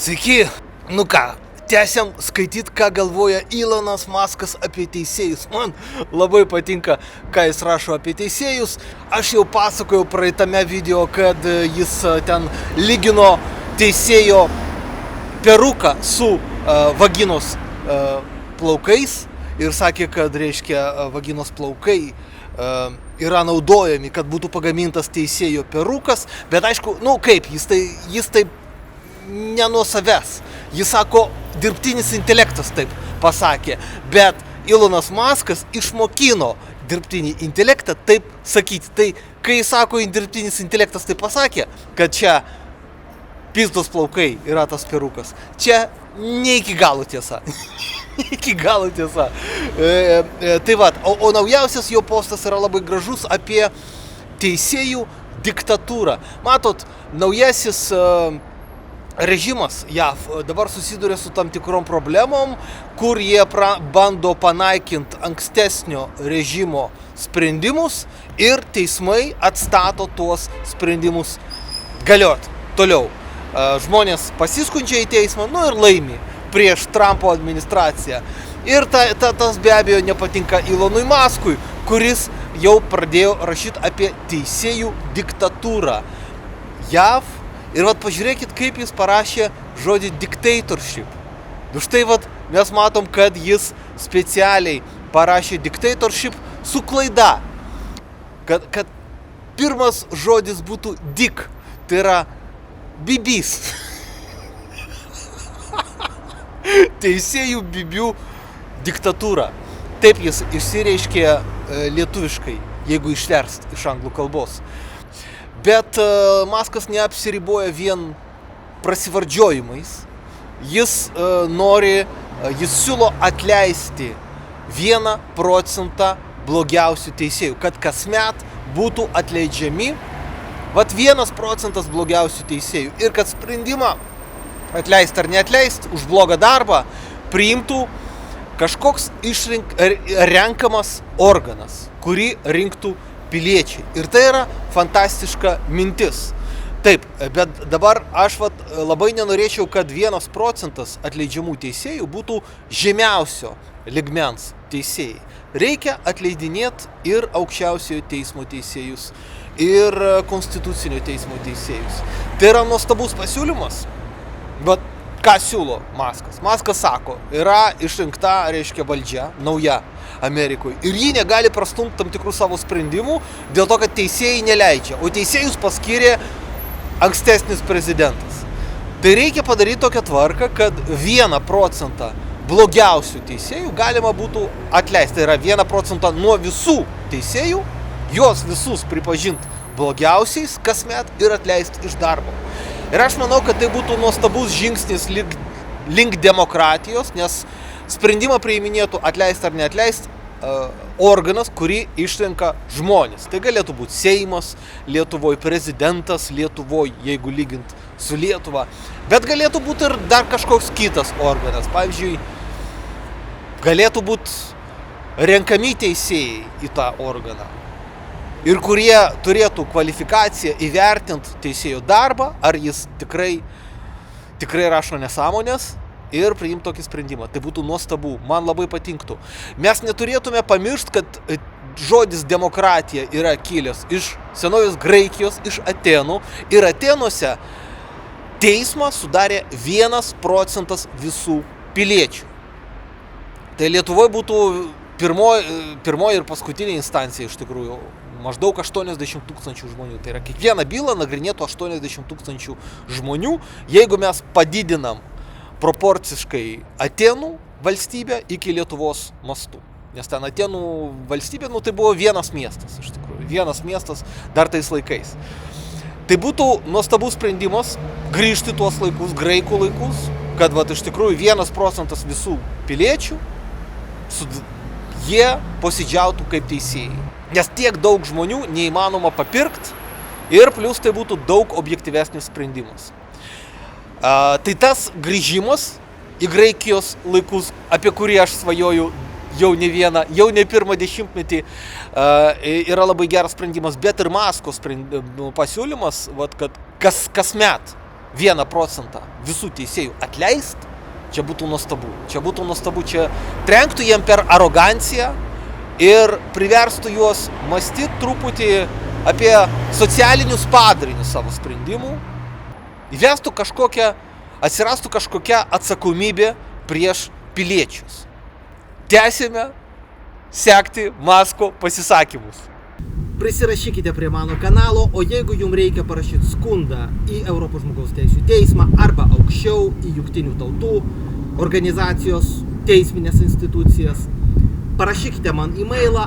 Sveiki, nu ką, tęsiam skaityti, ką galvoja Elonas Muskas apie teisėjus. Man labai patinka, ką jis rašo apie teisėjus. Aš jau pasakojau praeitame video, kad jis ten lygino teisėjo peruką su vaginos plaukais ir sakė, kad reiškia vaginos plaukai yra naudojami, kad būtų pagamintas teisėjo perukas, bet aišku, nu kaip, jis taip ne nuo savęs. Jis sako, dirbtinis intelektas taip pasakė, bet Elonas Muskas išmokino dirbtinį intelektą taip sakyti. Tai kai jis sako, dirbtinis intelektas taip pasakė, kad čia pizdos plaukai yra tas perukas, čia ne iki galo tiesa. Iki galo tiesa. Tai va, o naujausias jo postas yra labai gražus apie teisėjų diktatūrą. Matot, naujasis režimas JAV dabar susiduria su tam tikrom problemom, kur jie bando panaikinti ankstesnio režimo sprendimus ir teismai atstato tuos sprendimus galiot toliau. Žmonės pasiskundžia į teismą, nu ir laimi prieš Trumpo administraciją. Ir tas be abejo nepatinka Elonui Muskui, kuris jau pradėjo rašyti apie teisėjų diktatūrą JAV. Ir vat pažiūrėkit, kaip jis parašė žodį dictatorship. Štai vat mes matom, kad jis specialiai parašė dictatorship su klaida. Kad pirmas žodis būtų dick, tai yra bibys. Teisėjų bibių diktatūra. Taip jis išsireiškė lietuviškai, jeigu išverst iš anglų kalbos. Bet Muskas neapsiriboja vien prasivardžiojimais. Jis siūlo atleisti 1% blogiausių teisėjų, kad kasmet būtų atleidžiami 1% blogiausių teisėjų ir kad sprendimą atleist ar neatleist už blogą darbą priimtų kažkoks renkamas organas, kurį rinktų piliečiai. Ir tai yra fantastiška mintis. Taip, bet dabar aš labai nenorėčiau, kad 1% atleidžiamų teisėjų būtų žemiausio ligmens teisėjai. Reikia atleidinėti ir aukščiausiojo teismo teisėjus, ir konstitucinio teismo teisėjus. Tai yra nuostabus pasiūlymas. Bet ką siūlo Muskas? Muskas sako, yra išrinkta, reiškia, valdžia, nauja Amerikoje. Ir ji negali prastumti tam tikrų savo sprendimų dėl to, kad teisėjai neleidžia. O teisėjus paskyrė ankstesnis prezidentas. Tai reikia padaryti tokią tvarką, kad 1% blogiausių teisėjų galima būtų atleisti. Tai yra 1% nuo visų teisėjų, juos visus pripažinti blogiausiais kasmet ir atleisti iš darbo. Ir aš manau, kad tai būtų nuostabus žingsnis link demokratijos, nes sprendimą priiminėtų atleisti ar neatleisti organas, kurį išrenka žmonės. Tai galėtų būti Seimas Lietuvoje, prezidentas Lietuvoje, jeigu lygint su Lietuva. Bet galėtų būti ir dar kažkoks kitas organas. Pavyzdžiui, galėtų būti renkami teisėjai į tą organą. Ir kurie turėtų kvalifikaciją įvertinti teisėjo darbą, ar jis tikrai rašo nesąmonės ir priimti tokį sprendimą. Tai būtų nuostabu, man labai patinktų. Mes neturėtume pamiršti, kad žodis demokratija yra kilęs iš senovės Graikijos, iš Atenų. Ir Atenuose teismą sudarė 1% visų piliečių. Tai Lietuvoje būtų pirmoji ir paskutinė instancija iš tikrųjų. Maždaug 80 tūkstančių žmonių. Tai yra kiekvieną bylą nagrinėtų 80 tūkstančių žmonių, jeigu mes padidinam proporciškai Atenų valstybę iki Lietuvos mastų. Nes ten Atenų valstybė, tai buvo vienas miestas, iš tikrųjų. Vienas miestas dar tais laikais. Tai būtų nuostabus sprendimas grįžti tuos laikus, graikų laikus, kad iš tikrųjų 1% visų piliečių jie posėdžiautų kaip teisėjai. Nes tiek daug žmonių neįmanoma papirkti ir plus tai būtų daug objektyvesnis sprendimas. Tai tas grįžimas į Graikijos laikus, apie kurį aš svajoju jau ne pirmą dešimtmetį, yra labai geras sprendimas, bet ir Musko pasiūlymas, kad kasmet 1% visų teisėjų atleist, čia būtų nuostabu. Čia trenktų jiem per aroganciją ir priverstų juos mąstyti truputį apie socialinius padarinius savo sprendimų, atsirastų kažkokia atsakomybė prieš piliečius. Tęsime sekti Masko pasisakymus. Prisirašykite prie mano kanalo, o jeigu jums reikia parašyti skundą į Europos žmogaus teisių teismą arba aukščiau į Jungtinių tautų organizacijos teisminės institucijas, parašykite man e-mailą